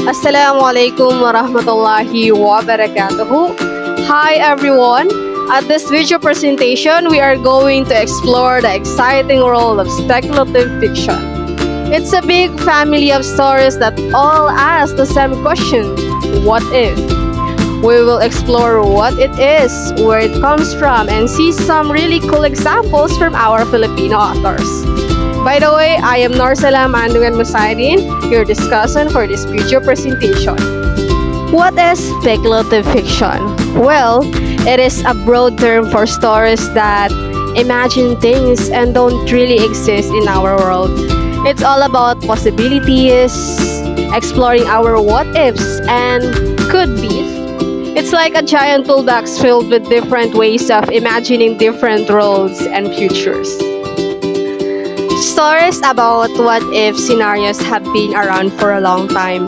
Assalamualaikum warahmatullahi wabarakatuh. Hi everyone. At this video presentation, we are going to explore the exciting world of speculative fiction. It's a big family of stories that all ask the same question: what if? We will explore what it is, where it comes from, and see some really cool examples from our Filipino authors. By the way, I am Norsalam Andungan Musaidin, your discussant for this video presentation. What is speculative fiction? Well, it is a broad term for stories that imagine things and don't really exist in our world. It's all about possibilities, exploring our what ifs and could be's. It's like a giant toolbox filled with different ways of imagining different worlds and futures. Stories about what if scenarios have been around for a long time.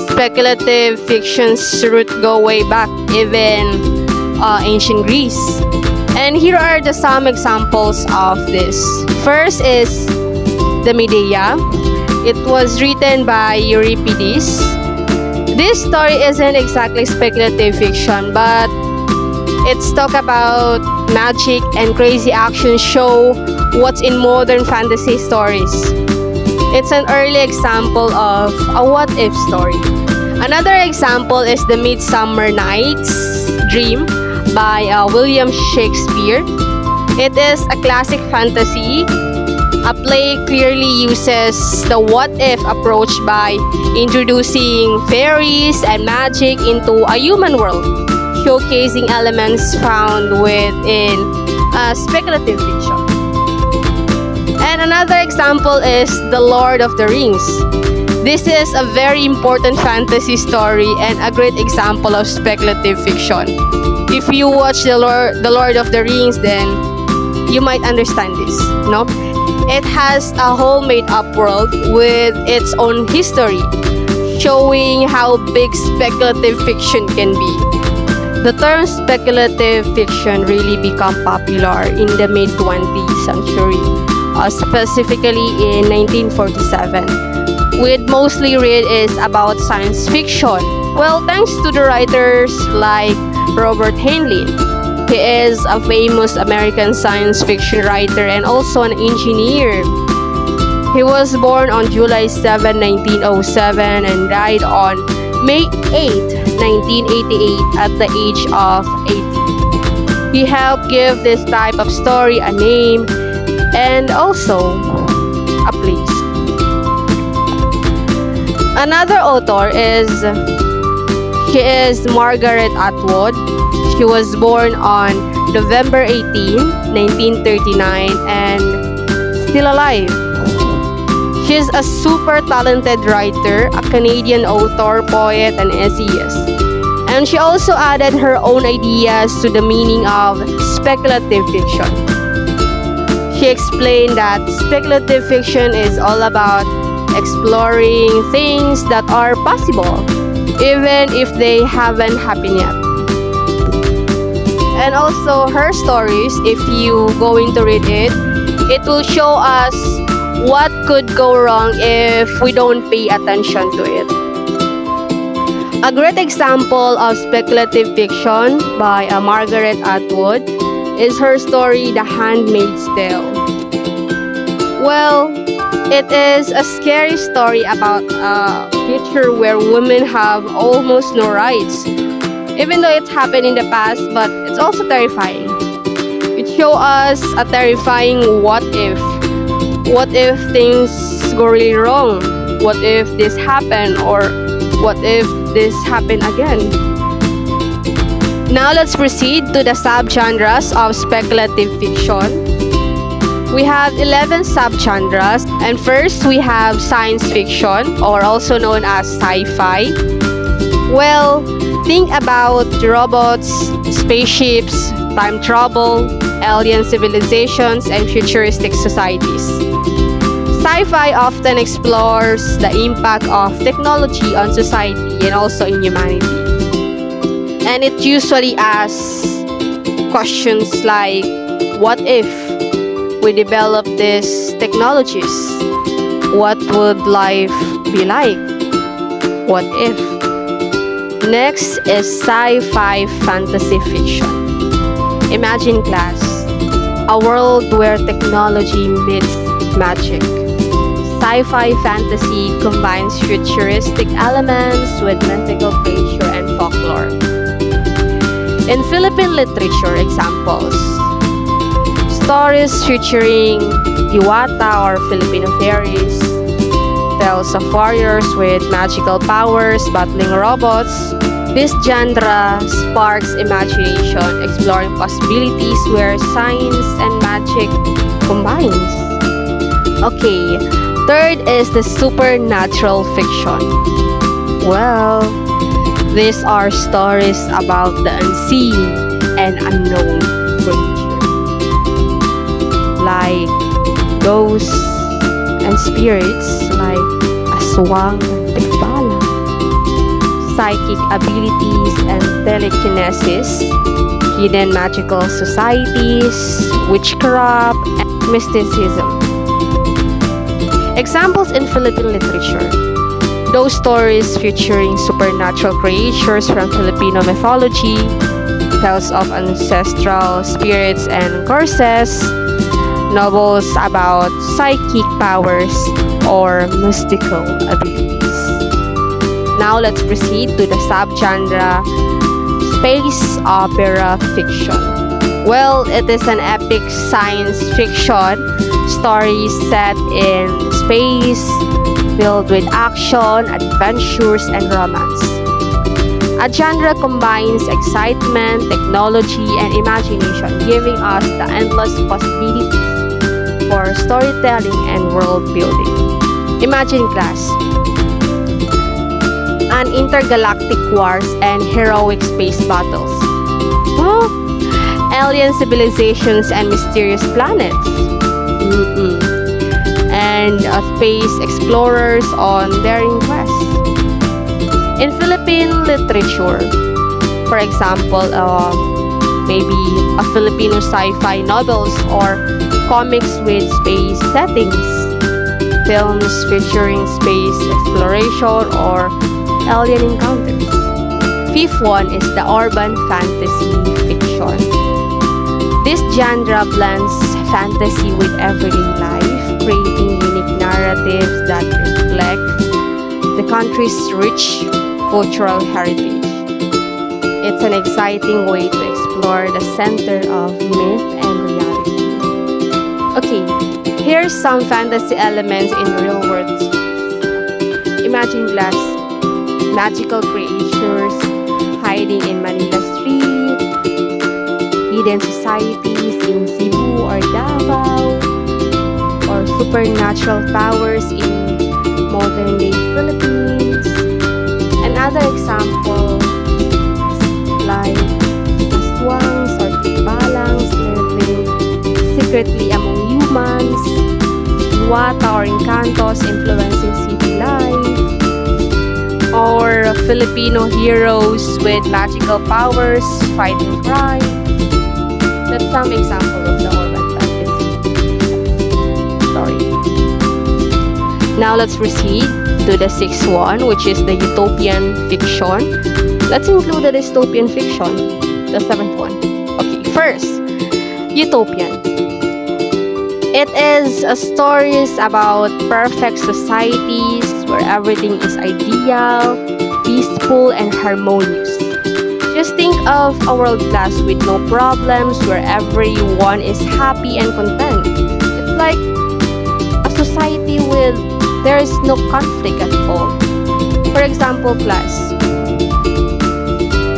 Speculative fiction's roots go way back, even ancient Greece. And here are some examples of this. First is the Medea. It was written by Euripides. This story isn't exactly speculative fiction, but it's talk about magic and crazy action show what's in modern fantasy stories. It's an early example of a what-if story. Another example is the Midsummer Night's Dream by William Shakespeare. It is a classic fantasy. A play clearly uses the what-if approach by introducing fairies and magic into a human world, showcasing elements found within speculative fiction. And another example is The Lord of the Rings. This is a very important fantasy story and a great example of speculative fiction. If you watch The Lord of the Rings, then you might understand this, no? It has a whole made-up world with its own history, showing how big speculative fiction can be. The term speculative fiction really became popular in the mid-20th century, specifically in 1947. We'd mostly read is about science fiction. Well, thanks to the writers like Robert Heinlein. He is a famous American science fiction writer and also an engineer. He was born on July 7, 1907 and died on May 8, 1988 at the age of 80. He helped give this type of story a name and also a place. Another author is Margaret Atwood. She was born on November 18, 1939 and still alive. She's a super talented writer, a Canadian author, poet, and essayist. And she also added her own ideas to the meaning of speculative fiction. She explained that speculative fiction is all about exploring things that are possible, even if they haven't happened yet. And also her stories, if you going to read it, it will show us what could go wrong if we don't pay attention to it. A great example of speculative fiction by Margaret Atwood is her story The Handmaid's Tale. Well, it is a scary story about a future where women have almost no rights. Even though it's happened in the past, but it's also terrifying. It shows us a terrifying what if. What if things go really wrong? What if this happened? Or what if this happened again? Now let's proceed to the subgenres of speculative fiction. We have 11 subgenres, and first we have science fiction, or also known as sci-fi. Well, think about robots, spaceships, time travel, alien civilizations, and futuristic societies. Sci-fi often explores the impact of technology on society and also in humanity. And it usually asks questions like, what if we develop these technologies? What would life be like? What if? Next is sci-fi fantasy fiction. Imagine class, a world where technology meets magic. Sci-fi fantasy combines futuristic elements with mythical creature and folklore. In Philippine literature examples, stories featuring Diwata or Filipino fairies, tales of warriors with magical powers battling robots. This genre sparks imagination, exploring possibilities where science and magic combines. Okay, third is the supernatural fiction. Well, these are stories about the unseen and unknown creatures, like ghosts and spirits like aswang and tikbalang, psychic abilities and telekinesis, hidden magical societies, witchcraft, and mysticism. Examples in Philippine literature: those stories featuring supernatural creatures from Filipino mythology, tales of ancestral spirits and curses, novels about psychic powers or mystical abilities. Now let's proceed to the subgenre space opera fiction. Well, it is an epic science fiction story set in space, filled with action, adventures, and romance. A genre combines excitement, technology, and imagination, giving us the endless possibilities for storytelling and world building. Imagine class, an intergalactic wars and heroic space battles. Huh? Alien civilizations and mysterious planets. And space explorers on daring quests. In Philippine literature, for example, maybe a Filipino sci-fi novels or comics with space settings, films featuring space exploration or alien encounters. Fifth one is the urban fantasy fiction. This genre blends fantasy with everyday life, creating unique narratives that reflect the country's rich cultural heritage. It's an exciting way to explore the center of myth and reality. Okay, here's some fantasy elements in real world. Imagine glass, magical creatures hiding in Manila street, hidden societies in Cebu or Davao, or supernatural powers in modern-day Philippines. Another example like aswangs or tikbalangs living secretly among humans, Diwata or Encantos influencing city life, or Filipino heroes with magical powers fighting crime. That's some example of the urban fantasy story. Now let's proceed to the sixth one, which is the utopian fiction. Let's include the dystopian fiction, the seventh one. Okay, first, utopian. It is a stories about perfect societies where everything is ideal, peaceful, and harmonious. Just think of a world class with no problems where everyone is happy and content. It's like a society with there is no conflict at all. For example, class,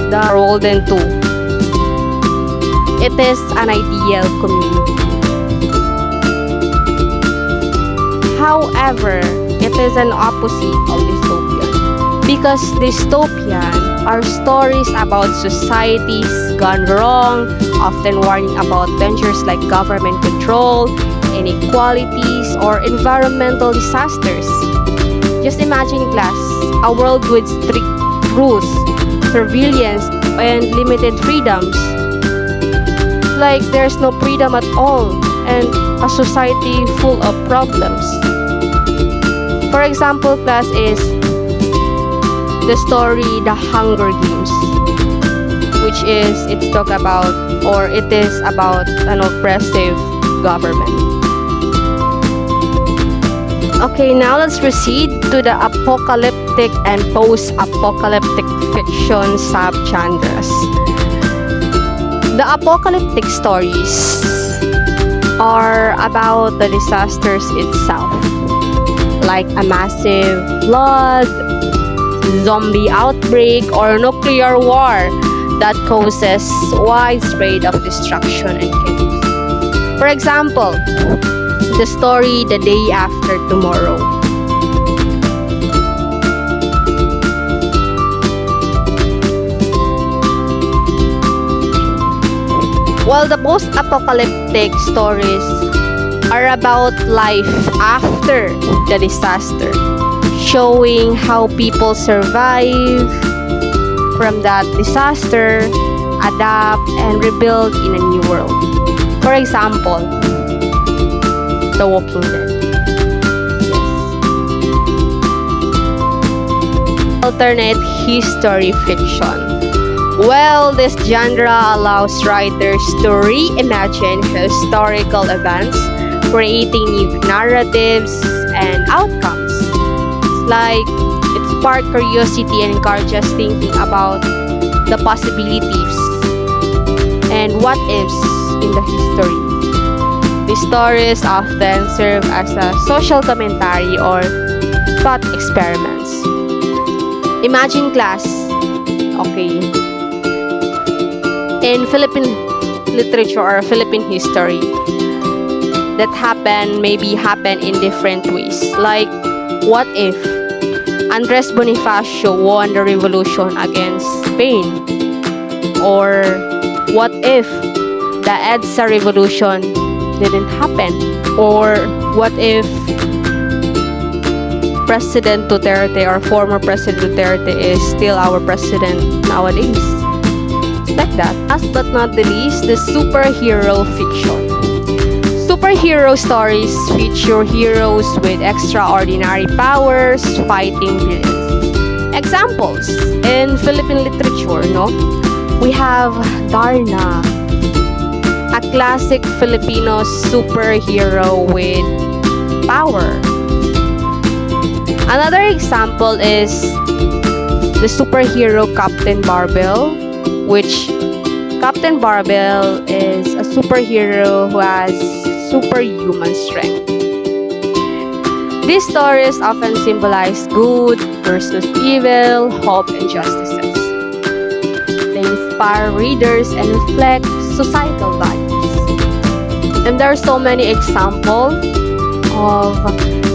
the Golden 2. It is an ideal community. However, it is an opposite of dystopian. Because dystopian are stories about societies gone wrong, often warning about dangers like government control, inequalities, or environmental disasters. Just imagine class, a world with strict rules, surveillance, and limited freedoms. Like there's no freedom at all, and a society full of problems. For example, class is the story The Hunger Games, which is it is about an oppressive government. Okay, now let's proceed to the apocalyptic and post-apocalyptic fiction subgenres. The apocalyptic stories are about the disasters itself, like a massive flood, zombie outbreak, or nuclear war that causes widespread of destruction and chaos. For example, the story The Day After Tomorrow. While the post-apocalyptic stories are about life after the disaster, showing how people survive from that disaster, adapt, and rebuild in a new world. For example, The Walking Dead. Yes. Alternate history fiction. Well, this genre allows writers to reimagine historical events, creating new narratives and outcomes. It's like it sparks curiosity and encourages thinking about the possibilities and what ifs in the history. These stories often serve as a social commentary or thought experiments. Imagine class. Okay. In Philippine literature or Philippine history, that happen in different ways. Like, what if Andres Bonifacio won the revolution against Spain? Or what if the EDSA revolution didn't happen? Or what if President Duterte or former President Duterte is still our president nowadays? Like that. Last but not the least, the superhero fiction. Superhero stories feature heroes with extraordinary powers fighting villains. Examples in Philippine literature, we have Darna, a classic Filipino superhero with power. Another example is the superhero Captain Barbell, which Captain Barbell is a superhero who has superhuman strength. These stories often symbolize good versus evil, hope, and justices. They inspire readers and reflect societal values. And there are so many examples of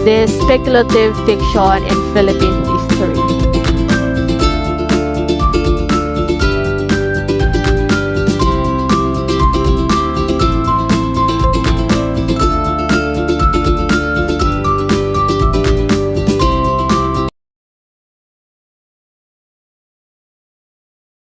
this speculative fiction in Philippine history.